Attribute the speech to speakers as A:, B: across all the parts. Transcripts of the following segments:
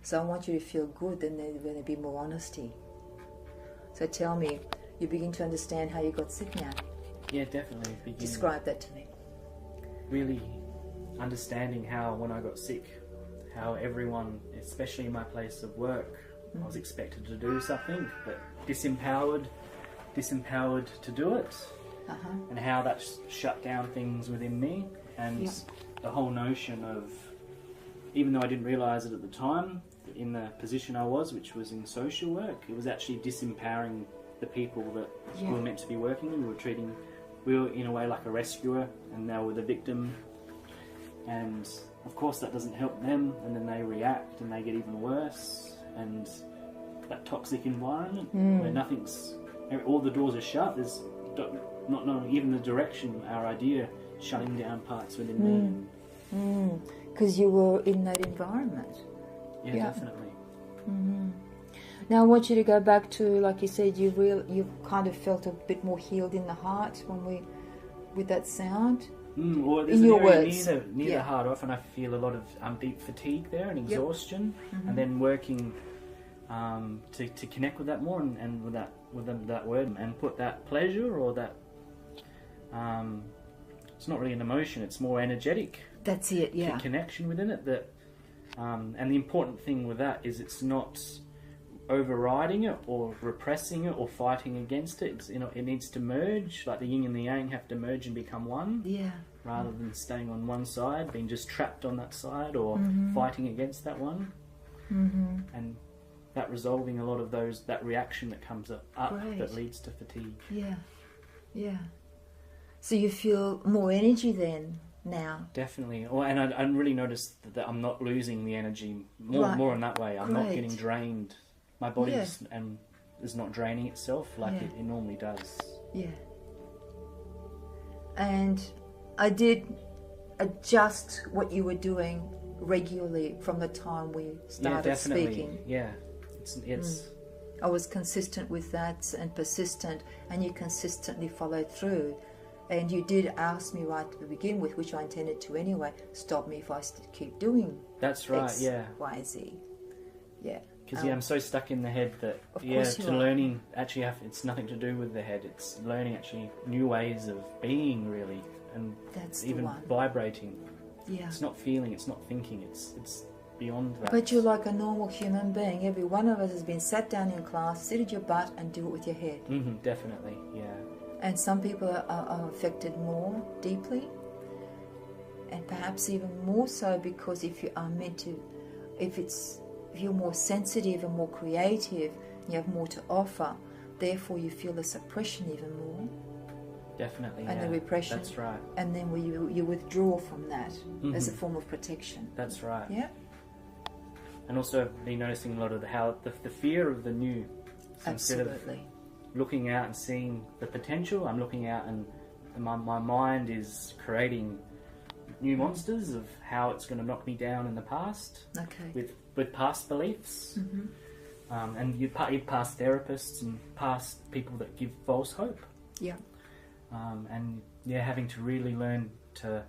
A: So I want you to feel good, then there's going to be more honesty. So tell me, you begin to understand how you got sick now?
B: Yeah, definitely.
A: Describe that to me.
B: Really understanding how, when I got sick, how everyone, especially in my place of work, I was expected to do something, but disempowered to do it, and how that shut down things within me, and the whole notion of, even though I didn't realise it at the time, in the position I was, which was in social work, it was actually disempowering the people that we were meant to be working with. We were in a way like a rescuer, and they were the victim, and of course that doesn't help them, and then they react and they get even worse, and that toxic environment where all the doors are shut, there's not even the direction, our idea, shutting down parts within me.
A: Because you were in that environment.
B: Yeah, definitely.
A: Now I want you to go back to, like you said, you kind of felt a bit more healed in the heart with that sound.
B: Or there's
A: in
B: an
A: your
B: area
A: words.
B: near the heart. Often I feel a lot of deep fatigue there and exhaustion, and then working to connect with that more and with that word, and put that pleasure or that it's not really an emotion, it's more energetic.
A: That's it. Yeah.
B: Connection within it. That and the important thing with that is it's not overriding it or repressing it or fighting against it. It's, it needs to merge, like the yin and the yang have to merge and become one.
A: Yeah.
B: Rather than staying on one side, being just trapped on that side or fighting against that one. And that resolving a lot of that reaction that comes up that leads to fatigue.
A: Yeah. Yeah. So you feel more energy then now?
B: Definitely. And I really noticed that I'm not losing the energy more in that way. I'm not getting drained. My body is not draining itself like it normally does. Yeah.
A: And I did adjust what you were doing regularly from the time we started speaking.
B: Yeah, it's
A: I was consistent with that and persistent, and you consistently followed through. And you did ask me right to begin with, which I intended to anyway, stop me if I keep doing
B: that's right,
A: X, Y, Z. Yeah.
B: Because I'm so stuck in the head that learning actually it's nothing to do with the head. It's learning actually new ways of being really, and
A: that's
B: even vibrating. Yeah. It's not feeling, it's not thinking, it's beyond that.
A: But you're like a normal human being. Every one of us has been sat down in class, sit at your butt and do it with your head.
B: Definitely, yeah.
A: And some people are affected more deeply, and perhaps even more so because if you are meant to, if you're more sensitive and more creative, you have more to offer, therefore you feel the suppression even more.
B: Definitely,
A: and the repression.
B: That's right.
A: And then you withdraw from that as a form of protection.
B: That's right.
A: Yeah.
B: And also been noticing a lot of the fear of the new. So
A: absolutely.
B: Looking out and seeing the potential, I'm looking out and my mind is creating new monsters of how it's going to knock me down in the past.
A: Okay.
B: With past beliefs. And you past therapists and past people that give false hope.
A: Yeah.
B: And having to really learn to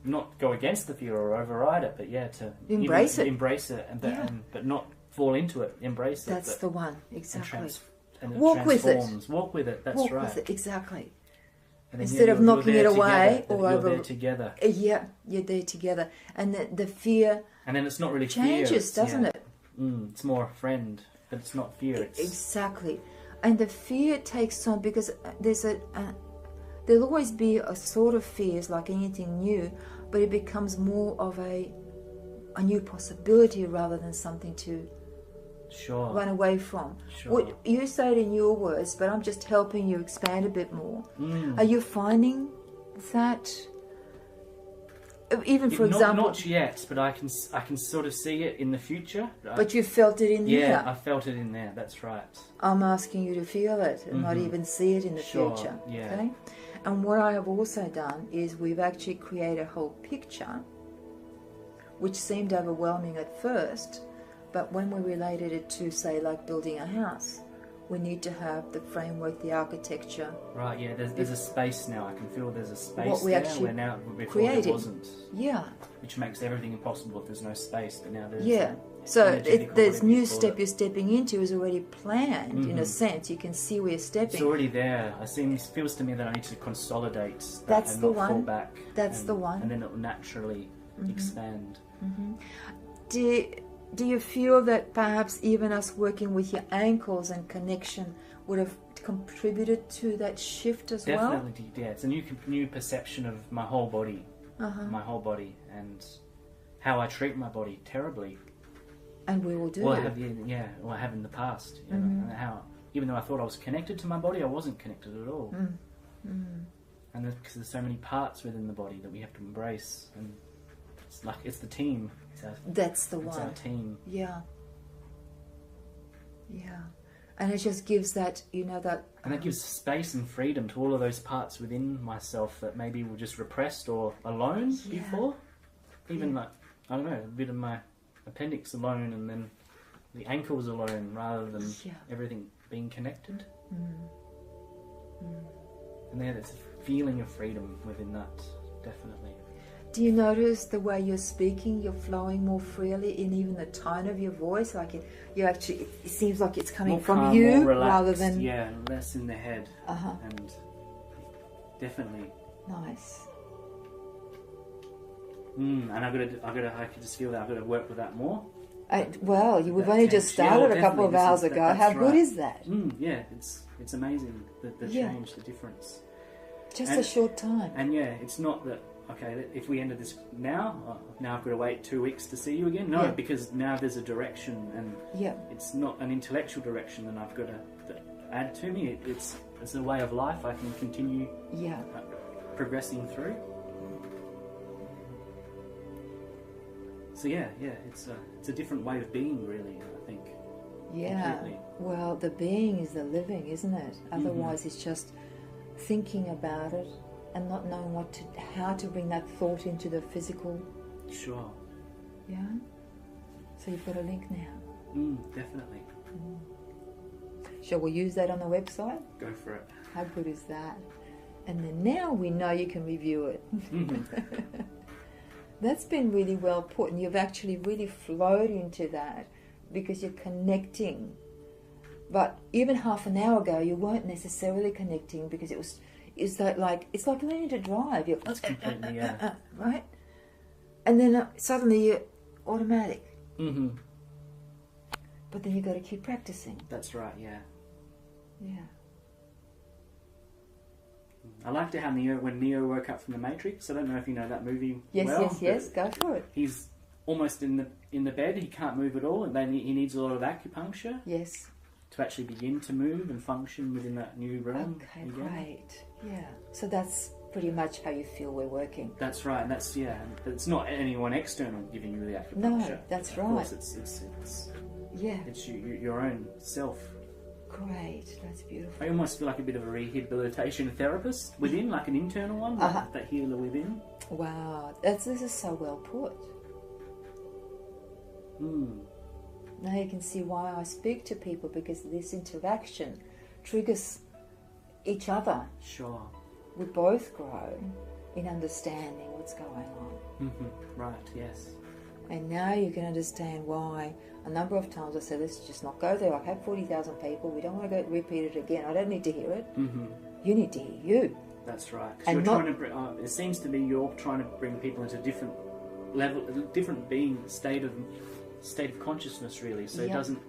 B: not go against the fear or override it, but to
A: embrace it,
B: but not fall into it. Embrace it.
A: That's the one, exactly.
B: And
A: walk with it.
B: Walk with it. That's
A: walk
B: right.
A: With it, exactly.
B: And
A: instead of knocking it away or
B: you're
A: over.
B: there together.
A: Yeah, you're there together, and the fear.
B: And then it's not really
A: changes,
B: fear.
A: Doesn't it?
B: It's more a friend, but it's not fear.
A: Exactly, and the fear takes on because there'll always be a sort of fears like anything new, but it becomes more of a new possibility rather than something to run away from. What you say it in your words, but I'm just helping you expand a bit more. Are you finding that? Even for example,
B: not yet, but I can sort of see it in the future.
A: But you felt it in there.
B: Yeah, I felt it in there. That's right.
A: I'm asking you to feel it and not even see it in the future.
B: Yeah.
A: Okay. And what I have also done is we've actually created a whole picture, which seemed overwhelming at first, but when we related it to, say, like building a house, We need to have the framework, the architecture.
B: Right, yeah, there's a space now. I can feel there's a space
A: What we
B: there
A: actually
B: where now before
A: created.
B: there wasn't.
A: Yeah.
B: Which makes everything impossible if there's no space, but now there's...
A: Yeah. So
B: energetic or
A: this
B: whatever you
A: new
B: call
A: step
B: it.
A: you're stepping into is already planned in a
B: Mhm.
A: sense. You can see where you're stepping.
B: It's already there. It feels to me that I need to consolidate that
A: That's
B: and
A: the
B: not fall
A: one.
B: back.
A: That's
B: and,
A: the one.
B: And then it will naturally expand.
A: Do you feel that perhaps even us working with your ankles and connection would have contributed to that shift as well?
B: Definitely, yeah. It's a new perception of my whole body. My whole body and how I treat my body terribly.
A: And we will do
B: Well,
A: it.
B: I have in the past. You know, and how, even though I thought I was connected to my body, I wasn't connected at all. And because there's so many parts within the body that we have to embrace, and it's the team.
A: That's the
B: It's
A: one.
B: our team.
A: Yeah. Yeah. And it just gives that, that...
B: And that gives space and freedom to all of those parts within myself that maybe were just repressed or alone before. Even like, I don't know, a bit of my appendix alone, and then the ankles alone, rather than everything being connected. And there's a feeling of freedom within that, definitely.
A: Do you notice the way you're speaking, you're flowing more freely in even the tone of your voice? Like it seems like it's coming
B: More
A: from
B: calm,
A: you
B: more relaxed,
A: rather than...
B: Yeah, less in the head. And definitely.
A: Nice.
B: And I can just feel that I've got to work with that more.
A: We've only just
B: tension.
A: started
B: Yeah,
A: a couple of
B: definitely.
A: hours ago. How good is that?
B: Yeah, it's amazing, the change, the difference.
A: Just a short time.
B: And yeah, it's not that, okay, if we ended this now I've got to wait 2 weeks to see you again. No, because now there's a direction, and it's not an intellectual direction that I've got to add to me. It's a way of life I can continue progressing through. So it's a different way of being, really, I think.
A: Yeah.
B: Completely.
A: Well, the being is the living, isn't it? Otherwise, it's just thinking about it and not knowing how to bring that thought into the physical.
B: Sure.
A: Yeah. So you've got a link now.
B: Definitely.
A: Shall we use that on the website?
B: Go for it.
A: How good is that? And then now we know you can review it. That's been really well put, and you've actually really flowed into that because you're connecting. But even half an hour ago, you weren't necessarily connecting because it's like learning to drive. You're
B: That's completely,
A: right? And then suddenly you're automatic. But then you've got to keep practicing.
B: That's right, yeah.
A: Yeah.
B: I liked how when Neo woke up from the Matrix. I don't know if you know that movie.
A: Yes. Go for it.
B: He's almost in the bed. He can't move at all, and then he needs a lot of acupuncture.
A: Yes.
B: To actually begin to move and function within that new realm.
A: Okay, great. Yeah. So that's pretty much how you feel we're working.
B: That's right, and it's not anyone external giving you the acupuncture.
A: No, that's right.
B: Of course, it's your own self.
A: Great, that's beautiful.
B: I almost feel like a bit of a rehabilitation therapist within, like an internal one, that healer within.
A: Wow, this is so well put. Now you can see why I speak to people, because this interaction triggers each other.
B: Sure.
A: We both grow in understanding what's going on.
B: Right, yes.
A: And now you can understand why a number of times I said, let's just not go there. I've had 40,000 people. We don't want to repeat it again. I don't need to hear it. You need to hear you.
B: That's right. And you're trying to bring, it seems to me you're trying to bring people into a different level, a different state of consciousness, really. So it doesn't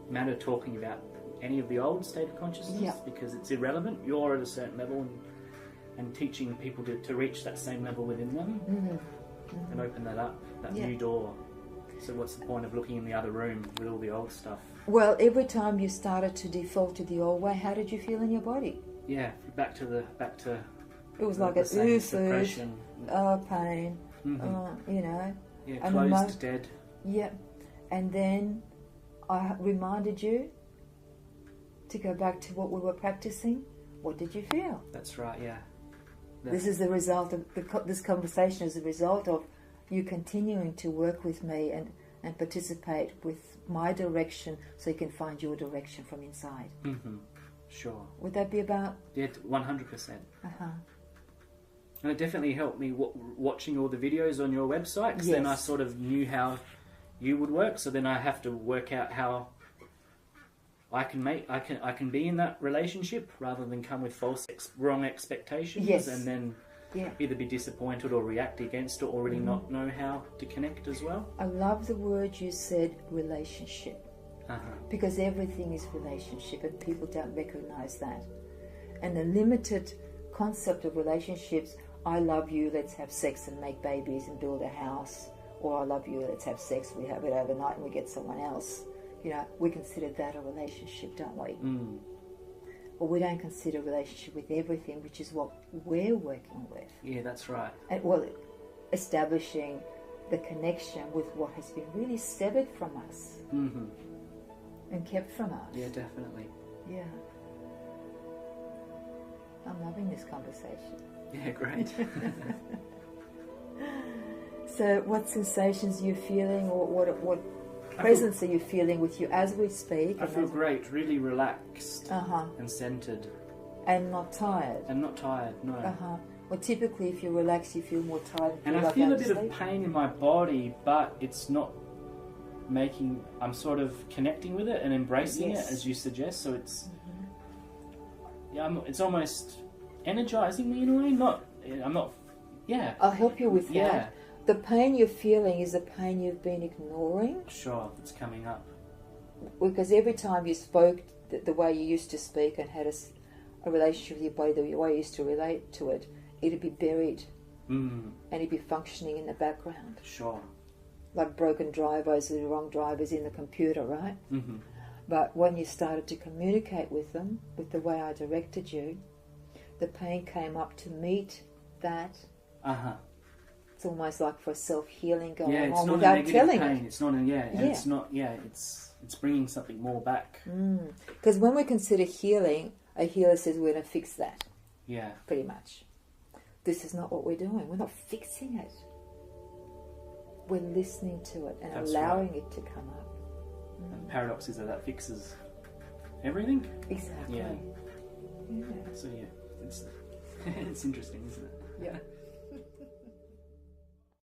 B: matter talking about any of the old state of consciousness because it's irrelevant. You're at a certain level, and teaching people to reach that same level within them and open that up, that new door. So what's the point of looking in the other room with all the old stuff?
A: Well, every time you started to default to the old way, how did you feel in your body?
B: Yeah, back to
A: it was like a
B: suppression,
A: pain,
B: closed, dead.
A: Yeah, and then I reminded you to go back to what we were practicing. What did you feel?
B: That's right. Yeah.
A: This is the result of this conversation. Is the result of you continuing to work with me and participate with my direction so you can find your direction from inside.
B: Mm-hmm. Sure.
A: Would that be about?
B: Yeah, 100%.
A: Uh-huh.
B: And it definitely helped me watching all the videos on your website, because then I
A: Yes.
B: sort of knew how you would work. So then I have to work out how I can be in that relationship rather than come with wrong expectations,
A: Yes.
B: and then
A: Yeah.
B: either be disappointed or react against it, or really not know how to connect as well.
A: I love the word you said, relationship.
B: Uh-huh.
A: Because everything is relationship and people don't recognize that. And the limited concept of relationships, I love you, let's have sex and make babies and build a house, or I love you, let's have sex, we have it overnight and we get someone else. You know, we consider that a relationship, don't we?
B: Mm.
A: But we don't consider a relationship with everything, which is what we're working with.
B: Yeah, that's right.
A: And, well, establishing the connection with what has been really severed from us
B: Mm-hmm.
A: and kept from us.
B: Yeah, definitely.
A: Yeah. I'm loving this conversation.
B: Yeah, great.
A: So what sensations are you feeling, or what presence are you feeling with you as we speak?
B: I feel great, really relaxed
A: Uh-huh.
B: and centered.
A: And not tired.
B: And not tired, no.
A: Uh-huh. Well, typically if you relax, you feel more tired.
B: And I
A: like
B: feel a
A: going
B: bit
A: to
B: of
A: sleep.
B: pain in my body, but it's not making... I'm sort of connecting with it and embracing
A: Yes.
B: it, as you suggest. So it's... Yeah, it's almost energizing me in a way. I'm not... Yeah.
A: I'll help you with
B: Yeah.
A: that. The pain you're feeling is the pain you've been ignoring,
B: Sure, it's coming up.
A: because every time you spoke the way you used to speak and had a relationship with your body, the way you used to relate to it, it'd be buried
B: Mm,
A: and it'd be functioning in the background.
B: sure.
A: Like broken drivers, the wrong drivers in the computer, right?
B: Mm-hmm.
A: But when you started to communicate with them, with the way I directed you, the pain came up to meet that.
B: Uh-huh.
A: It's almost like for self-healing going
B: Yeah, it's
A: on
B: not a
A: without
B: negative
A: telling
B: pain.
A: it.
B: It's not a... Yeah, and
A: Yeah.
B: it's not... Yeah, it's bringing something more back.
A: Because when we consider healing, a healer says we're going to fix that,
B: Yeah.
A: pretty much. This is not what we're doing. We're not fixing it. We're listening to it and
B: That's
A: allowing it to come up.
B: And the paradox is that fixes everything.
A: Exactly.
B: Yeah.
A: Yeah.
B: So yeah, it's it's interesting, isn't it?
A: Yeah.